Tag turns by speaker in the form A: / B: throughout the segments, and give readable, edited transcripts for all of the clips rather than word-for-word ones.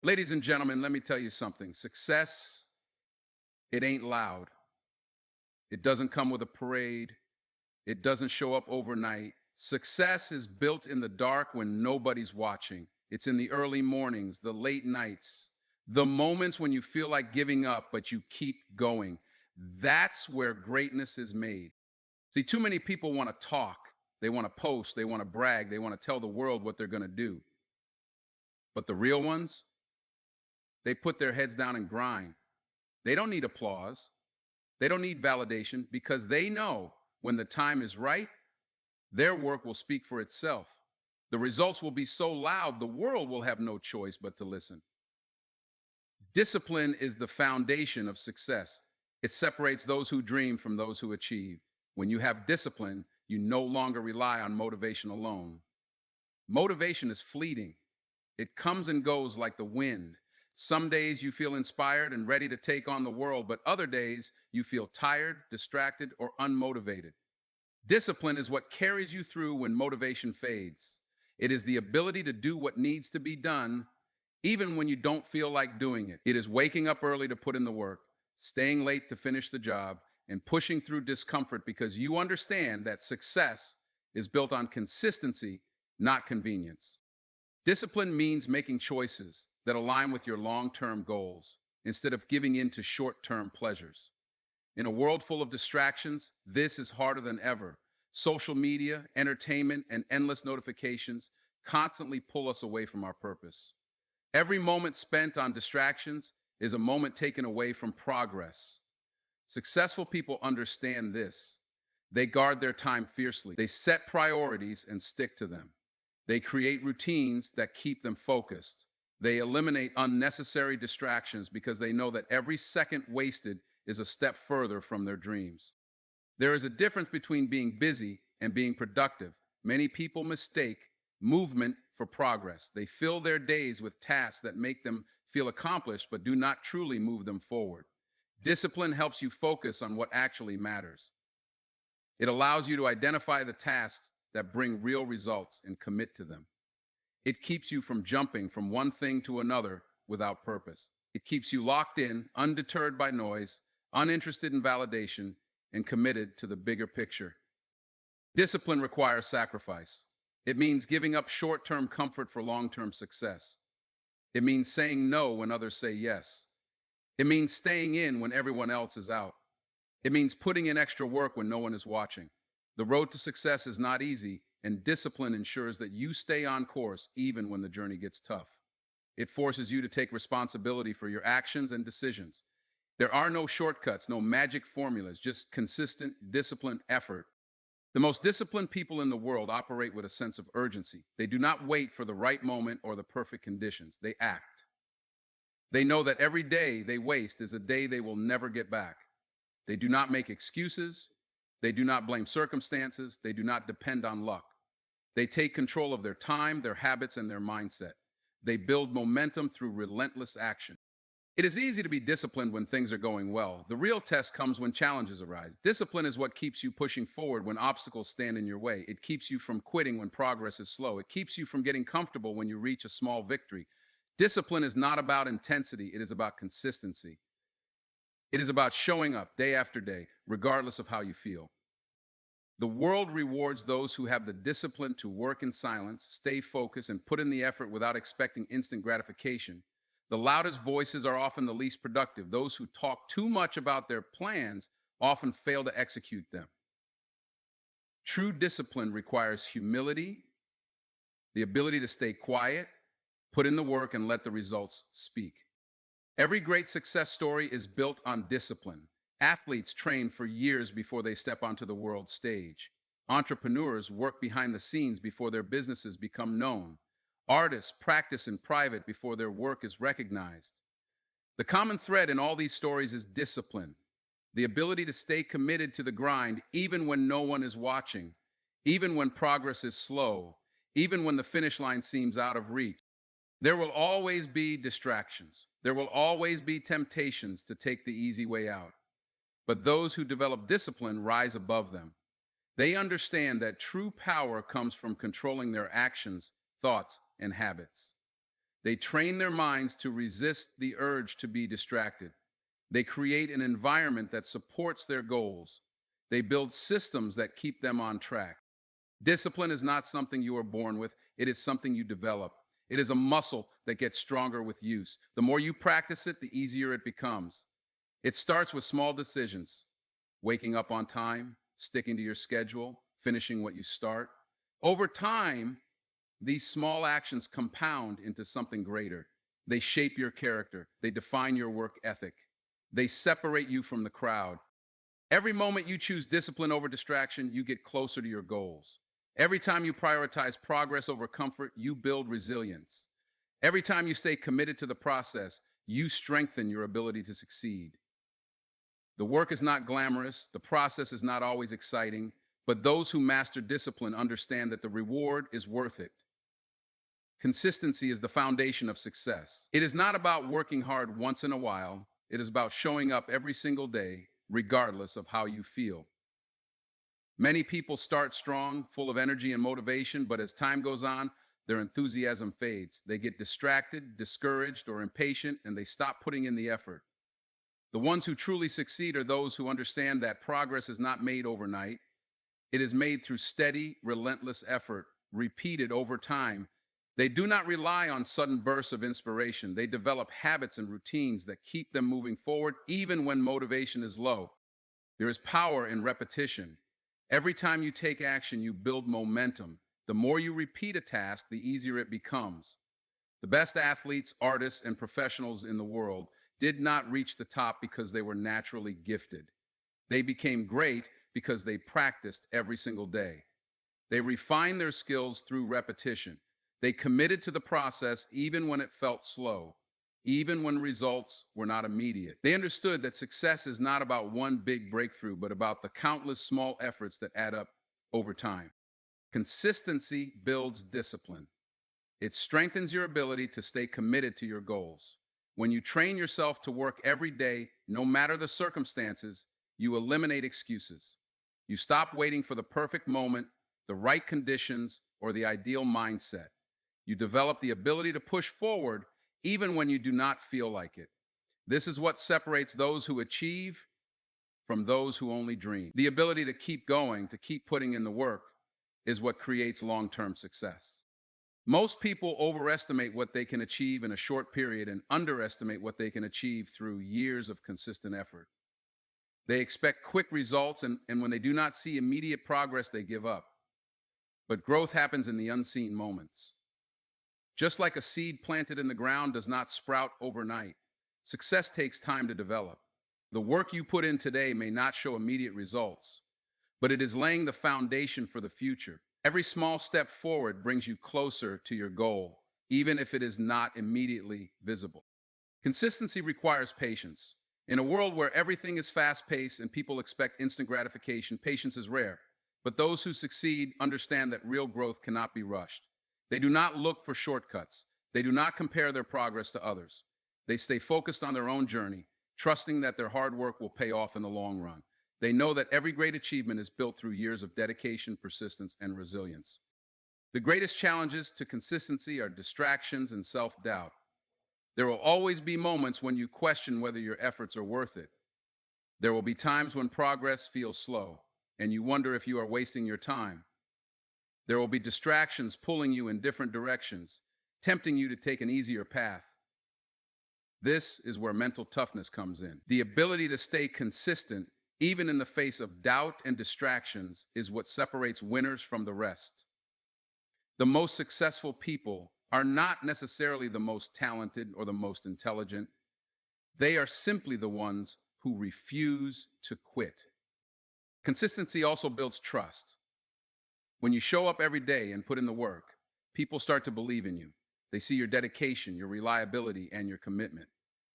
A: Ladies and gentlemen, let me tell you something. Success, it ain't loud. It doesn't come with a parade. It doesn't show up overnight. Success is built in the dark when nobody's watching. It's in the early mornings, the late nights, the moments when you feel like giving up, but you keep going. That's where greatness is made. See, too many people want to talk. They want to post. They want to brag. They want to tell the world what they're going to do. But the real ones, they put their heads down and grind. They don't need applause. They don't need validation because they know when the time is right, their work will speak for itself. The results will be so loud, the world will have no choice but to listen. Discipline is the foundation of success. It separates those who dream from those who achieve. When you have discipline, you no longer rely on motivation alone. Motivation is fleeting, it comes and goes like the wind. Some days you feel inspired and ready to take on the world, but other days you feel tired, distracted, or unmotivated. Discipline is what carries you through when motivation fades. It is the ability to do what needs to be done, even when you don't feel like doing it. It is waking up early to put in the work, staying late to finish the job, and pushing through discomfort because you understand that success is built on consistency, not convenience. Discipline means making choices that align with your long term goals instead of giving in to short term pleasures. In a world full of distractions, this is harder than ever. Social media, entertainment, and endless notifications constantly pull us away from our purpose. Every moment spent on distractions is a moment taken away from progress. Successful people understand this. They guard their time fiercely. They set priorities and stick to them. They create routines that keep them focused. They eliminate unnecessary distractions because they know that every second wasted is a step further from their dreams. There is a difference between being busy and being productive. Many people mistake movement for progress. They fill their days with tasks that make them feel accomplished but do not truly move them forward. Discipline helps you focus on what actually matters. It allows you to identify the tasks that bring real results and commit to them. It keeps you from jumping from one thing to another without purpose. It keeps you locked in, undeterred by noise, uninterested in validation, and committed to the bigger picture. Discipline requires sacrifice. It means giving up short term comfort for long term success. It means saying no when others say yes. It means staying in when everyone else is out. It means putting in extra work when no one is watching. The road to success is not easy, and discipline ensures that you stay on course even when the journey gets tough. It forces you to take responsibility for your actions and decisions. There are no shortcuts, no magic formulas, just consistent, disciplined effort. The most disciplined people in the world operate with a sense of urgency. They do not wait for the right moment or the perfect conditions. They act. They know that every day they waste is a day they will never get back. They do not make excuses. They do not blame circumstances. They do not depend on luck. They take control of their time, their habits, and their mindset. They build momentum through relentless action. It is easy to be disciplined when things are going well. The real test comes when challenges arise. Discipline is what keeps you pushing forward when obstacles stand in your way. It keeps you from quitting when progress is slow. It keeps you from getting comfortable when you reach a small victory. Discipline is not about intensity, it is about consistency. It is about showing up day after day, regardless of how you feel. The world rewards those who have the discipline to work in silence, stay focused, and put in the effort without expecting instant gratification. The loudest voices are often the least productive. Those who talk too much about their plans often fail to execute them. True discipline requires humility, the ability to stay quiet, put in the work, and let the results speak. Every great success story is built on discipline. Athletes train for years before they step onto the world stage. Entrepreneurs work behind the scenes before their businesses become known. Artists practice in private before their work is recognized. The common thread in all these stories is discipline, the ability to stay committed to the grind even when no one is watching, even when progress is slow, even when the finish line seems out of reach. There will always be distractions. There will always be temptations to take the easy way out. But those who develop discipline rise above them. They understand that true power comes from controlling their actions, thoughts, and habits. They train their minds to resist the urge to be distracted. They create an environment that supports their goals. They build systems that keep them on track. Discipline is not something you are born with, it is something you develop. It is a muscle that gets stronger with use. The more you practice it, the easier it becomes. It starts with small decisions: waking up on time, sticking to your schedule, finishing what you start. Over time, these small actions compound into something greater. They shape your character, they define your work ethic, they separate you from the crowd. Every moment you choose discipline over distraction, you get closer to your goals. Every time you prioritize progress over comfort, you build resilience. Every time you stay committed to the process, you strengthen your ability to succeed. The work is not glamorous, the process is not always exciting, but those who master discipline understand that the reward is worth it. Consistency is the foundation of success. It is not about working hard once in a while, it is about showing up every single day, regardless of how you feel. Many people start strong, full of energy and motivation, but as time goes on, their enthusiasm fades. They get distracted, discouraged, or impatient, and they stop putting in the effort. The ones who truly succeed are those who understand that progress is not made overnight. It is made through steady, relentless effort, repeated over time. They do not rely on sudden bursts of inspiration. They develop habits and routines that keep them moving forward even when motivation is low. There is power in repetition. Every time you take action, you build momentum. The more you repeat a task, the easier it becomes. The best athletes, artists, and professionals in the world did not reach the top because they were naturally gifted. They became great because they practiced every single day. They refined their skills through repetition. They committed to the process even when it felt slow, even when results were not immediate. They understood that success is not about one big breakthrough, but about the countless small efforts that add up over time. Consistency builds discipline. It strengthens your ability to stay committed to your goals. When you train yourself to work every day, no matter the circumstances, you eliminate excuses. You stop waiting for the perfect moment, the right conditions, or the ideal mindset. You develop the ability to push forward even when you do not feel like it. This is what separates those who achieve from those who only dream. The ability to keep going, to keep putting in the work, is what creates long-term success. Most people overestimate what they can achieve in a short period and underestimate what they can achieve through years of consistent effort. They expect quick results, and when they do not see immediate progress, they give up. But growth happens in the unseen moments. Just like a seed planted in the ground does not sprout overnight, success takes time to develop. The work you put in today may not show immediate results, but it is laying the foundation for the future. Every small step forward brings you closer to your goal, even if it is not immediately visible. Consistency requires patience. In a world where everything is fast-paced and people expect instant gratification, patience is rare. But those who succeed understand that real growth cannot be rushed. They do not look for shortcuts. They do not compare their progress to others. They stay focused on their own journey, trusting that their hard work will pay off in the long run. They know that every great achievement is built through years of dedication, persistence, and resilience. The greatest challenges to consistency are distractions and self-doubt. There will always be moments when you question whether your efforts are worth it. There will be times when progress feels slow, and you wonder if you are wasting your time. There will be distractions pulling you in different directions, tempting you to take an easier path. This is where mental toughness comes in. The ability to stay consistent, even in the face of doubt and distractions, is what separates winners from the rest. The most successful people are not necessarily the most talented or the most intelligent. They are simply the ones who refuse to quit. Consistency also builds trust. When you show up every day and put in the work, people start to believe in you. They see your dedication, your reliability, and your commitment.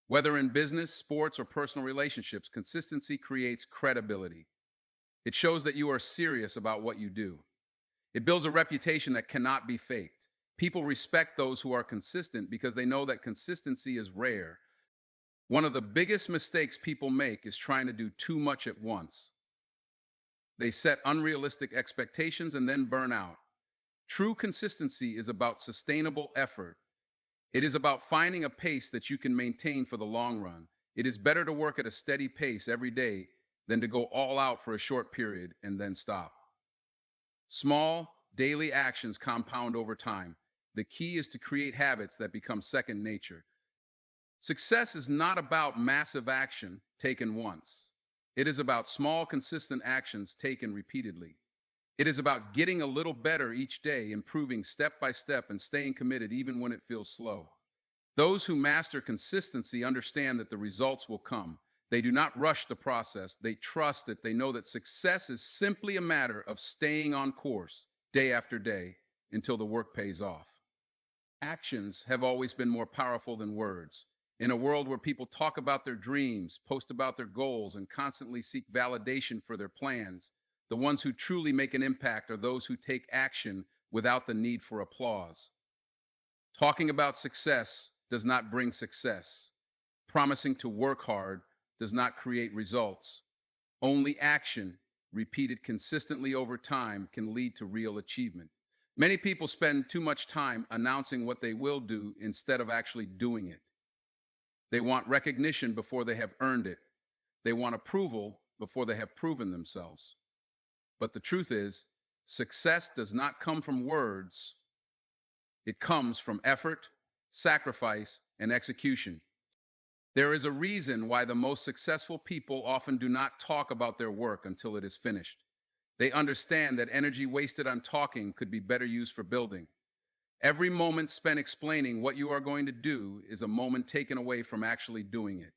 A: Whether in business, sports, or personal relationships, consistency creates credibility. It shows that you are serious about what you do. It builds a reputation that cannot be faked. People respect those who are consistent because they know that consistency is rare. One of the biggest mistakes people make is trying to do too much at once. They set unrealistic expectations and then burn out. True consistency is about sustainable effort. It is about finding a pace that you can maintain for the long run. It is better to work at a steady pace every day than to go all out for a short period and then stop. Small, daily actions compound over time. The key is to create habits that become second nature. Success is not about massive action taken once. It is about small, consistent actions taken repeatedly. It is about getting a little better each day, improving step by step, and staying committed even when it feels slow. Those who master consistency understand that the results will come. They do not rush the process. They trust it. They know that success is simply a matter of staying on course day after day until the work pays off. Actions have always been more powerful than words. In a world where people talk about their dreams, post about their goals, and constantly seek validation for their plans, the ones who truly make an impact are those who take action without the need for applause. Talking about success does not bring success. Promising to work hard does not create results. Only action, repeated consistently over time, can lead to real achievement. Many people spend too much time announcing what they will do instead of actually doing it. They want recognition before they have earned it. They want approval before they have proven themselves. But the truth is, success does not come from words. It comes from effort, sacrifice, and execution. There is a reason why the most successful people often do not talk about their work until it is finished. They understand that energy wasted on talking could be better used for building. Every moment spent explaining what you are going to do is a moment taken away from actually doing it.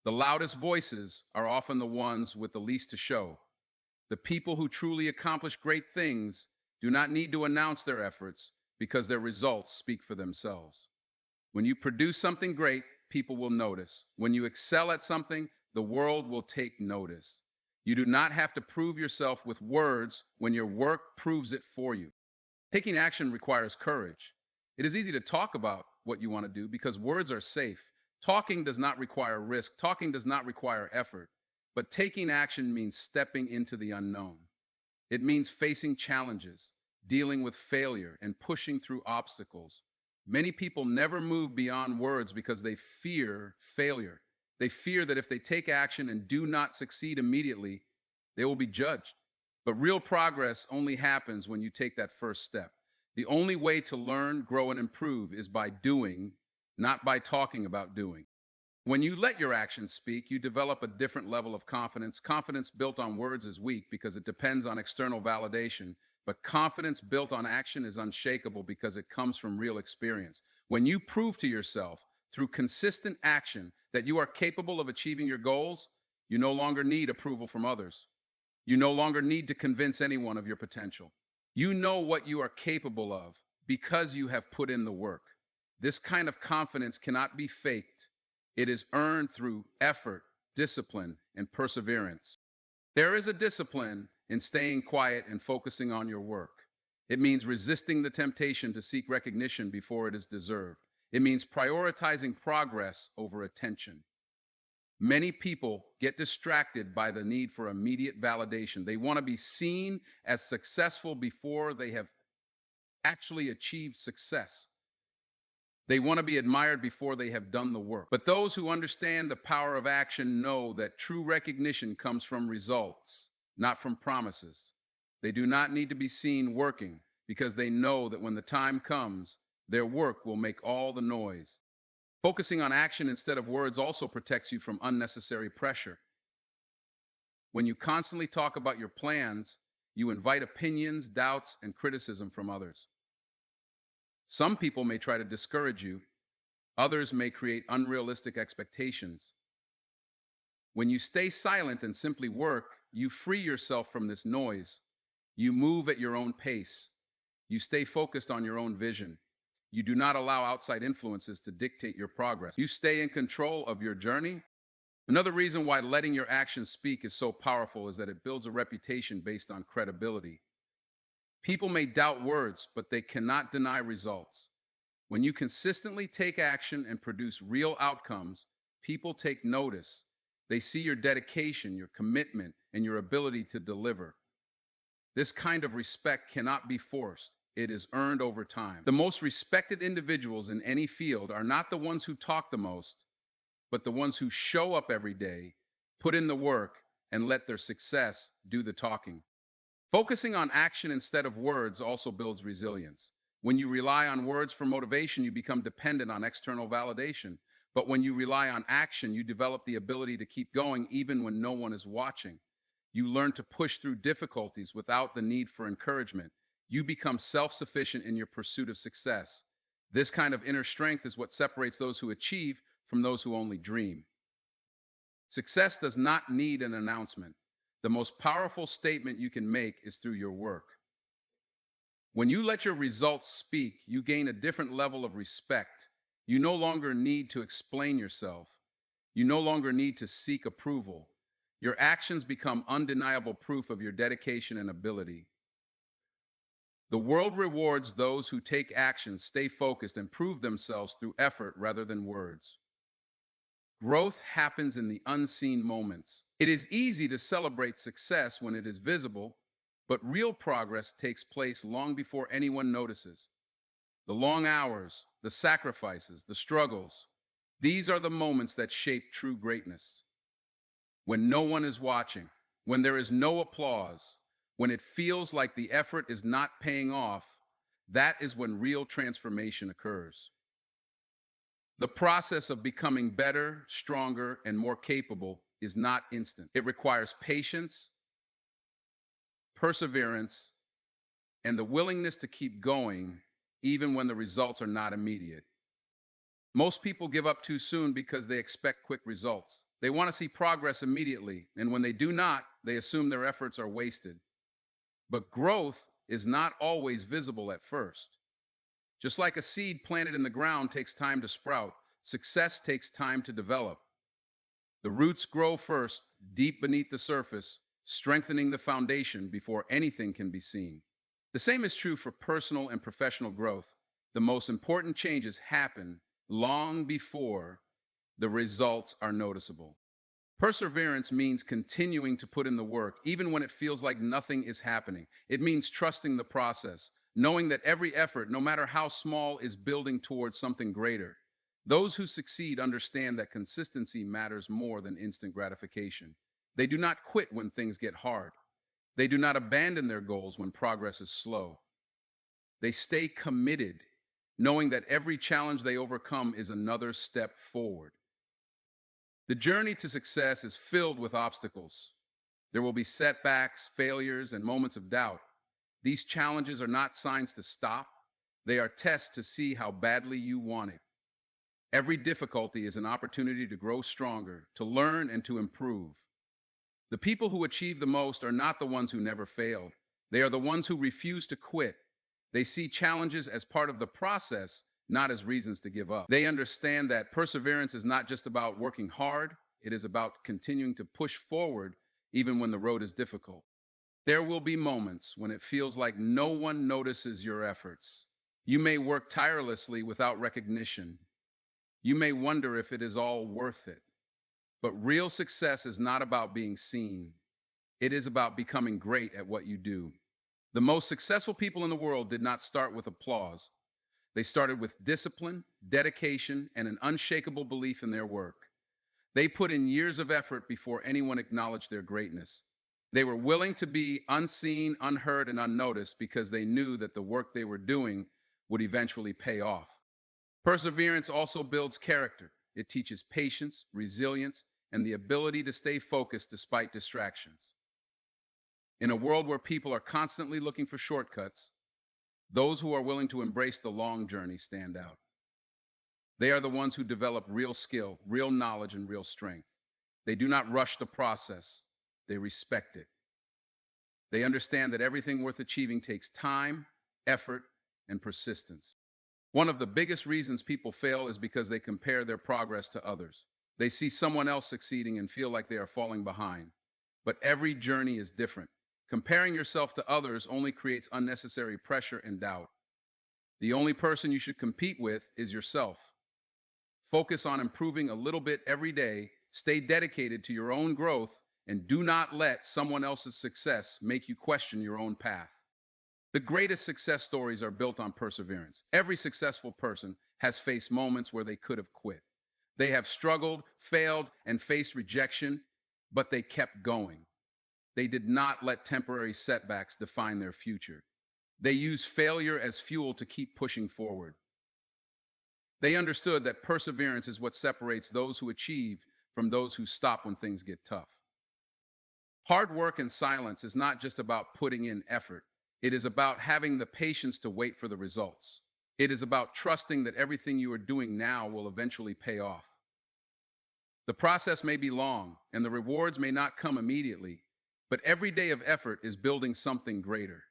A: The loudest voices are often the ones with the least to show. The people who truly accomplish great things do not need to announce their efforts because their results speak for themselves. When you produce something great, people will notice. When you excel at something, the world will take notice. You do not have to prove yourself with words when your work proves it for you. Taking action requires courage. It is easy to talk about what you want to do because words are safe. Talking does not require risk. Talking does not require effort. But taking action means stepping into the unknown. It means facing challenges, dealing with failure, and pushing through obstacles. Many people never move beyond words because they fear failure. They fear that if they take action and do not succeed immediately, they will be judged. But real progress only happens when you take that first step. The only way to learn, grow, and improve is by doing, not by talking about doing. When you let your actions speak, you develop a different level of confidence. Confidence built on words is weak because it depends on external validation, but confidence built on action is unshakable because it comes from real experience. When you prove to yourself through consistent action that you are capable of achieving your goals, you no longer need approval from others. You no longer need to convince anyone of your potential. You know what you are capable of because you have put in the work. This kind of confidence cannot be faked. It is earned through effort, discipline, and perseverance. There is a discipline in staying quiet and focusing on your work. It means resisting the temptation to seek recognition before it is deserved. It means prioritizing progress over attention. Many people get distracted by the need for immediate validation. They want to be seen as successful before they have actually achieved success. They want to be admired before they have done the work. But those who understand the power of action know that true recognition comes from results, not from promises. They do not need to be seen working because they know that when the time comes, their work will make all the noise. Focusing on action instead of words also protects you from unnecessary pressure. When you constantly talk about your plans, you invite opinions, doubts, and criticism from others. Some people may try to discourage you. Others may create unrealistic expectations. When you stay silent and simply work, you free yourself from this noise. You move at your own pace. You stay focused on your own vision. You do not allow outside influences to dictate your progress. You stay in control of your journey. Another reason why letting your actions speak is so powerful is that it builds a reputation based on credibility. People may doubt words, but they cannot deny results. When you consistently take action and produce real outcomes, people take notice. They see your dedication, your commitment, and your ability to deliver. This kind of respect cannot be forced. it is earned over time. The most respected individuals in any field are not the ones who talk the most, but the ones who show up every day, put in the work, and let their success do the talking. Focusing on action instead of words also builds resilience. When you rely on words for motivation, you become dependent on external validation. But when you rely on action, you develop the ability to keep going even when no one is watching. You learn to push through difficulties without the need for encouragement. You become self sufficient in your pursuit of success. This kind of inner strength is what separates those who achieve from those who only dream. Success does not need an announcement. The most powerful statement you can make is through your work. When you let your results speak, you gain a different level of respect. You no longer need to explain yourself. You no longer need to seek approval. Your actions become undeniable proof of your dedication and ability. The world rewards those who take action, stay focused, and prove themselves through effort rather than words. Growth happens in the unseen moments. It is easy to celebrate success when it is visible, but real progress takes place long before anyone notices. The long hours, the sacrifices, the struggles, these are the moments that shape true greatness. When no one is watching, when there is no applause, when it feels like the effort is not paying off, that is when real transformation occurs. The process of becoming better, stronger, and more capable is not instant. It requires patience, perseverance, and the willingness to keep going even when the results are not immediate. Most people give up too soon because they expect quick results. They want to see progress immediately, and when they do not, they assume their efforts are wasted. But growth is not always visible at first. Just like a seed planted in the ground takes time to sprout, success takes time to develop. The roots grow first, deep beneath the surface, strengthening the foundation before anything can be seen. The same is true for personal and professional growth. The most important changes happen long before the results are noticeable. Perseverance means continuing to put in the work, even when it feels like nothing is happening. It means trusting the process, knowing that every effort, no matter how small, is building towards something greater. Those who succeed understand that consistency matters more than instant gratification. They do not quit when things get hard. They do not abandon their goals when progress is slow. They stay committed, knowing that every challenge they overcome is another step forward. The journey to success is filled with obstacles. There will be setbacks, failures, and moments of doubt. These challenges are not signs to stop. They are tests to see how badly you want it. Every difficulty is an opportunity to grow stronger, to learn, and to improve. The people who achieve the most are not the ones who never failed. They are the ones who refuse to quit. They see challenges as part of the process, not as reasons to give up. They understand that perseverance is not just about working hard, it is about continuing to push forward even when the road is difficult. There will be moments when it feels like no one notices your efforts. You may work tirelessly without recognition. You may wonder if it is all worth it. But real success is not about being seen. It is about becoming great at what you do. The most successful people in the world did not start with applause. They started with discipline, dedication, and an unshakable belief in their work. They put in years of effort before anyone acknowledged their greatness. They were willing to be unseen, unheard, and unnoticed because they knew that the work they were doing would eventually pay off. Perseverance also builds character. It teaches patience, resilience, and the ability to stay focused despite distractions. In a world where people are constantly looking for shortcuts, those who are willing to embrace the long journey stand out. They are the ones who develop real skill, real knowledge, and real strength. They do not rush the process, they respect it. They understand that everything worth achieving takes time, effort, and persistence. One of the biggest reasons people fail is because they compare their progress to others. They see someone else succeeding and feel like they are falling behind. But every journey is different. Comparing yourself to others only creates unnecessary pressure and doubt. The only person you should compete with is yourself. Focus on improving a little bit every day, stay dedicated to your own growth, and do not let someone else's success make you question your own path. The greatest success stories are built on perseverance. Every successful person has faced moments where they could have quit. They have struggled, failed, and faced rejection, but they kept going. They did not let temporary setbacks define their future. They used failure as fuel to keep pushing forward. They understood that perseverance is what separates those who achieve from those who stop when things get tough. Hard work and silence is not just about putting in effort. It is about having the patience to wait for the results. It is about trusting that everything you are doing now will eventually pay off. The process may be long and the rewards may not come immediately, but every day of effort is building something greater.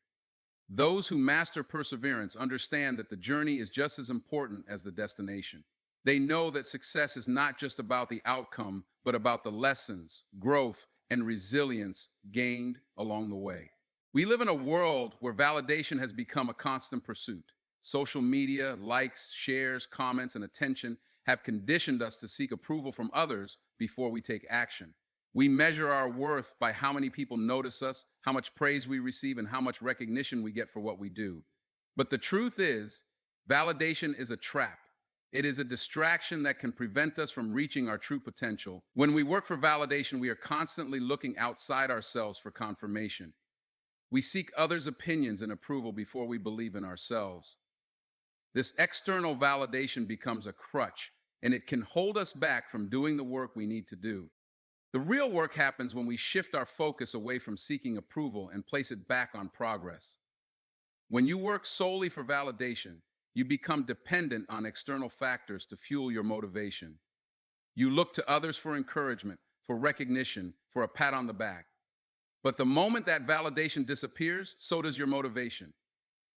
A: Those who master perseverance understand that the journey is just as important as the destination. They know that success is not just about the outcome, but about the lessons, growth, and resilience gained along the way. We live in a world where validation has become a constant pursuit. Social media, likes, shares, comments, and attention have conditioned us to seek approval from others before we take action. We measure our worth by how many people notice us, how much praise we receive, and how much recognition we get for what we do. But the truth is, validation is a trap. It is a distraction that can prevent us from reaching our true potential. When we work for validation, we are constantly looking outside ourselves for confirmation. We seek others' opinions and approval before we believe in ourselves. This external validation becomes a crutch, and it can hold us back from doing the work we need to do. The real work happens when we shift our focus away from seeking approval and place it back on progress. When you work solely for validation, you become dependent on external factors to fuel your motivation. You look to others for encouragement, for recognition, for a pat on the back. But the moment that validation disappears, so does your motivation.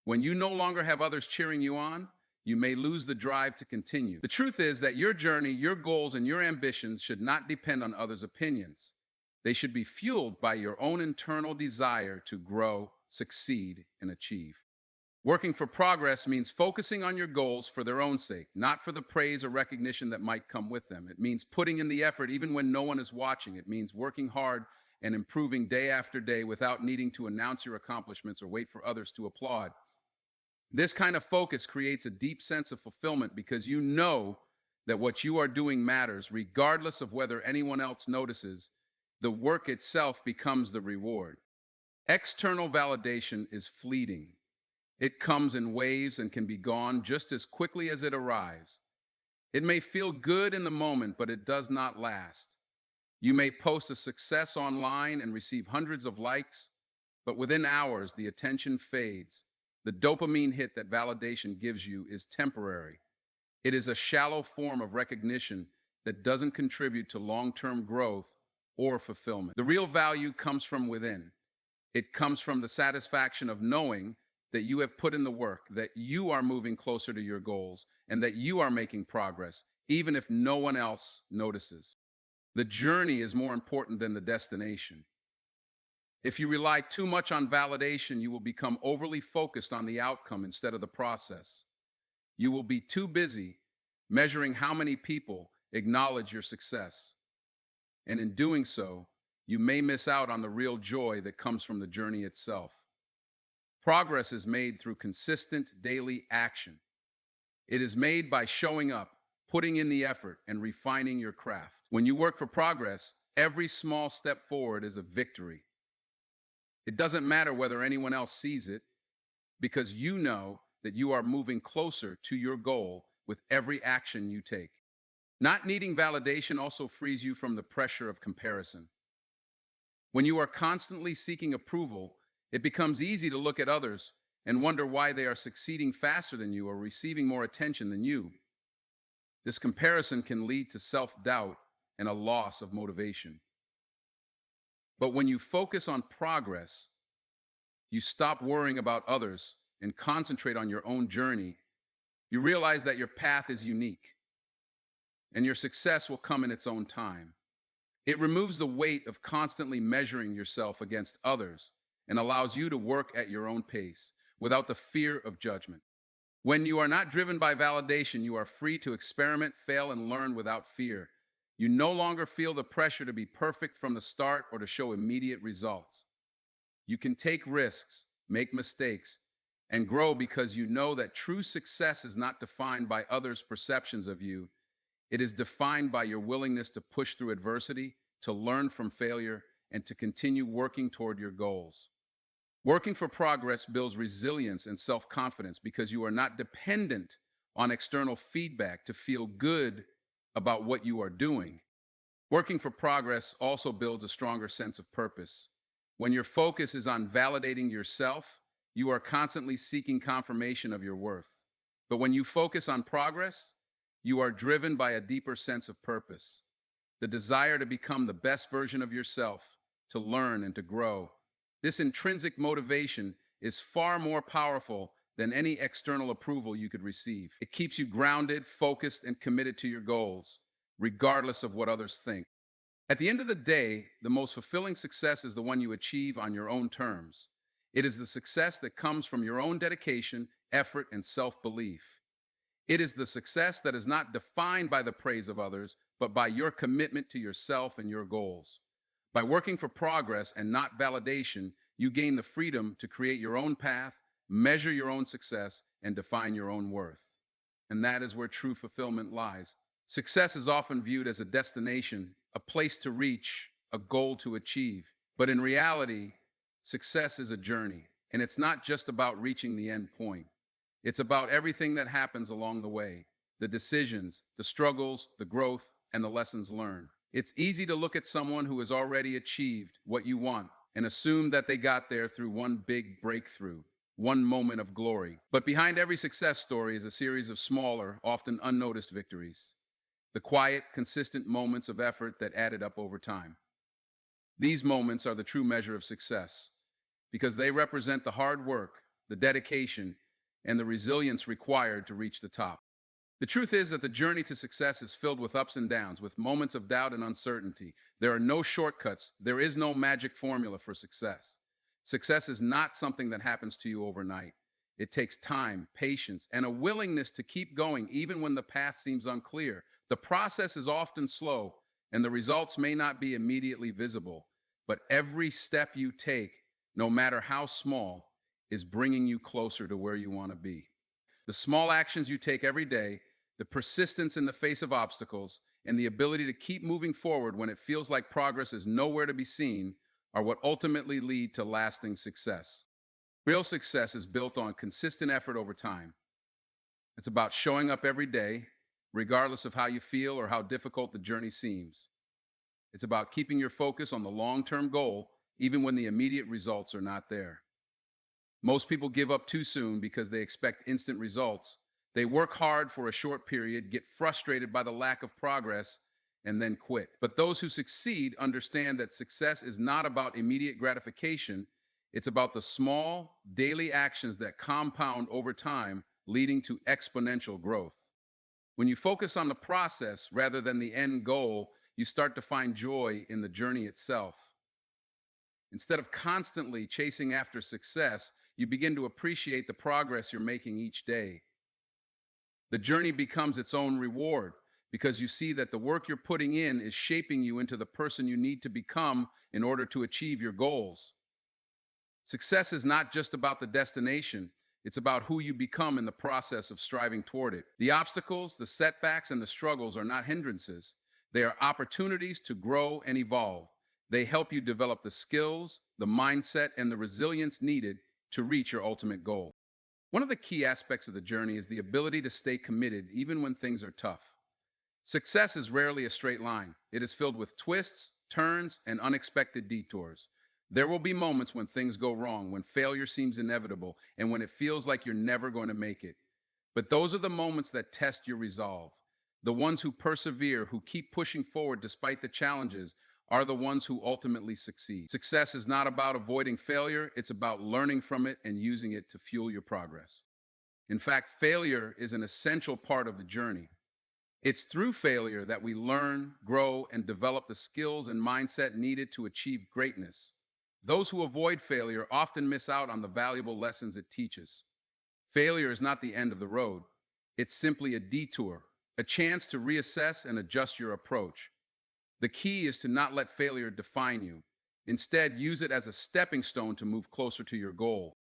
A: When you no longer have others cheering you on, you may lose the drive to continue. The truth is that your journey, your goals, and your ambitions should not depend on others' opinions. They should be fueled by your own internal desire to grow, succeed, and achieve. Working for progress means focusing on your goals for their own sake, not for the praise or recognition that might come with them. It means putting in the effort even when no one is watching. It means working hard and improving day after day without needing to announce your accomplishments or wait for others to applaud. This kind of focus creates a deep sense of fulfillment because you know that what you are doing matters, regardless of whether anyone else notices. The work itself becomes the reward. External validation is fleeting. It comes in waves and can be gone just as quickly as it arrives. It may feel good in the moment, but it does not last. You may post a success online and receive hundreds of likes, but within hours, the attention fades. The dopamine hit that validation gives you is temporary. It is a shallow form of recognition that doesn't contribute to long-term growth or fulfillment. The real value comes from within. It comes from the satisfaction of knowing that you have put in the work, that you are moving closer to your goals, and that you are making progress, even if no one else notices. The journey is more important than the destination. If you rely too much on validation, you will become overly focused on the outcome instead of the process. You will be too busy measuring how many people acknowledge your success. And in doing so, you may miss out on the real joy that comes from the journey itself. Progress is made through consistent daily action. It is made by showing up, putting in the effort, and refining your craft. When you work for progress, every small step forward is a victory. It doesn't matter whether anyone else sees it, because you know that you are moving closer to your goal with every action you take. Not needing validation also frees you from the pressure of comparison. When you are constantly seeking approval, it becomes easy to look at others and wonder why they are succeeding faster than you or receiving more attention than you. This comparison can lead to self-doubt and a loss of motivation. But when you focus on progress, you stop worrying about others and concentrate on your own journey. You realize that your path is unique and your success will come in its own time. It removes the weight of constantly measuring yourself against others and allows you to work at your own pace without the fear of judgment. When you are not driven by validation, you are free to experiment, fail, and learn without fear. You no longer feel the pressure to be perfect from the start or to show immediate results. You can take risks, make mistakes, and grow because you know that true success is not defined by others' perceptions of you. It is defined by your willingness to push through adversity, to learn from failure, and to continue working toward your goals. Working for progress builds resilience and self confidence because you are not dependent on external feedback to feel good about what you are doing. Working for progress also builds a stronger sense of purpose. When your focus is on validating yourself, you are constantly seeking confirmation of your worth. But when you focus on progress, you are driven by a deeper sense of purpose, the desire to become the best version of yourself, to learn and to grow. This intrinsic motivation is far more powerful than any external approval you could receive. It keeps you grounded, focused, and committed to your goals, regardless of what others think. At the end of the day, the most fulfilling success is the one you achieve on your own terms. It is the success that comes from your own dedication, effort, and self belief. It is the success that is not defined by the praise of others, but by your commitment to yourself and your goals. By working for progress and not validation, you gain the freedom to create your own path, measure your own success, and define your own worth. And that is where true fulfillment lies. Success is often viewed as a destination, a place to reach, a goal to achieve. But in reality, success is a journey, and it's not just about reaching the end point. It's about everything that happens along the way, the decisions, the struggles, the growth, and the lessons learned. It's easy to look at someone who has already achieved what you want and assume that they got there through one big breakthrough, one moment of glory. But behind every success story is a series of smaller, often unnoticed victories, the quiet, consistent moments of effort that added up over time. These moments are the true measure of success because they represent the hard work, the dedication, and the resilience required to reach the top. The truth is that the journey to success is filled with ups and downs, with moments of doubt and uncertainty. There are no shortcuts. There is no magic formula for success. Success is not something that happens to you overnight. It takes time, patience, and a willingness to keep going even when the path seems unclear. The process is often slow, and the results may not be immediately visible, but every step you take, no matter how small, is bringing you closer to where you want to be. The small actions you take every day, the persistence in the face of obstacles, and the ability to keep moving forward when it feels like progress is nowhere to be seen are what ultimately lead to lasting success. Real success is built on consistent effort over time. It's about showing up every day, regardless of how you feel or how difficult the journey seems. It's about keeping your focus on the long term goal, even when the immediate results are not there. Most people give up too soon because they expect instant results. They work hard for a short period, get frustrated by the lack of progress, and then quit. But those who succeed understand that success is not about immediate gratification. It's about the small, daily actions that compound over time, leading to exponential growth. When you focus on the process rather than the end goal, you start to find joy in the journey itself. Instead of constantly chasing after success, you begin to appreciate the progress you're making each day. The journey becomes its own reward because you see that the work you're putting in is shaping you into the person you need to become in order to achieve your goals. Success is not just about the destination, it's about who you become in the process of striving toward it. The obstacles, the setbacks, and the struggles are not hindrances. They are opportunities to grow and evolve. They help you develop the skills, the mindset, and the resilience needed to reach your ultimate goal. One of the key aspects of the journey is the ability to stay committed even when things are tough. Success is rarely a straight line. It is filled with twists, turns, and unexpected detours. There will be moments when things go wrong, when failure seems inevitable, and when it feels like you're never going to make it. But those are the moments that test your resolve. The ones who persevere, who keep pushing forward despite the challenges, are the ones who ultimately succeed. Success is not about avoiding failure, it's about learning from it and using it to fuel your progress. In fact, failure is an essential part of the journey. It's through failure that we learn, grow, and develop the skills and mindset needed to achieve greatness. Those who avoid failure often miss out on the valuable lessons it teaches. Failure is not the end of the road. It's simply a detour, a chance to reassess and adjust your approach. The key is to not let failure define you. Instead, use it as a stepping stone to move closer to your goal.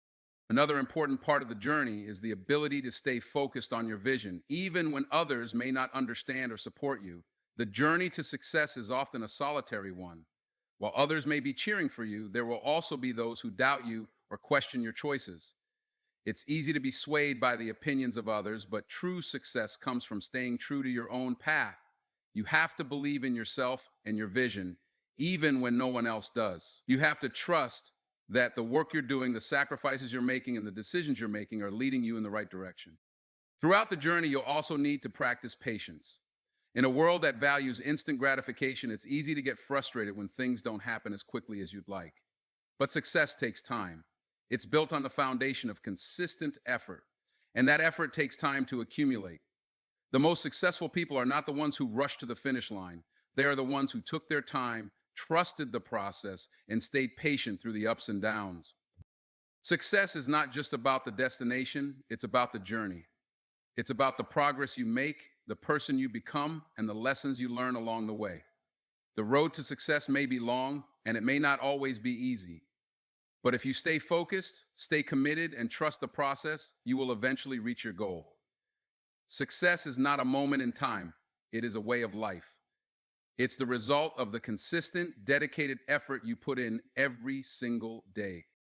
A: Another important part of the journey is the ability to stay focused on your vision, even when others may not understand or support you. The journey to success is often a solitary one. While others may be cheering for you, there will also be those who doubt you or question your choices. It's easy to be swayed by the opinions of others, but true success comes from staying true to your own path. You have to believe in yourself and your vision, even when no one else does. You have to trust that the work you're doing, the sacrifices you're making, and the decisions you're making are leading you in the right direction. Throughout the journey, you'll also need to practice patience. In a world that values instant gratification, it's easy to get frustrated when things don't happen as quickly as you'd like. But success takes time. It's built on the foundation of consistent effort, and that effort takes time to accumulate. The most successful people are not the ones who rush to the finish line. They are the ones who took their time, trusted the process, and stayed patient through the ups and downs. Success is not just about the destination, it's about the journey. It's about the progress you make, the person you become, and the lessons you learn along the way. The road to success may be long, and it may not always be easy. But if you stay focused, stay committed, and trust the process, you will eventually reach your goal. Success is not a moment in time, it is a way of life. It's the result of the consistent, dedicated effort you put in every single day.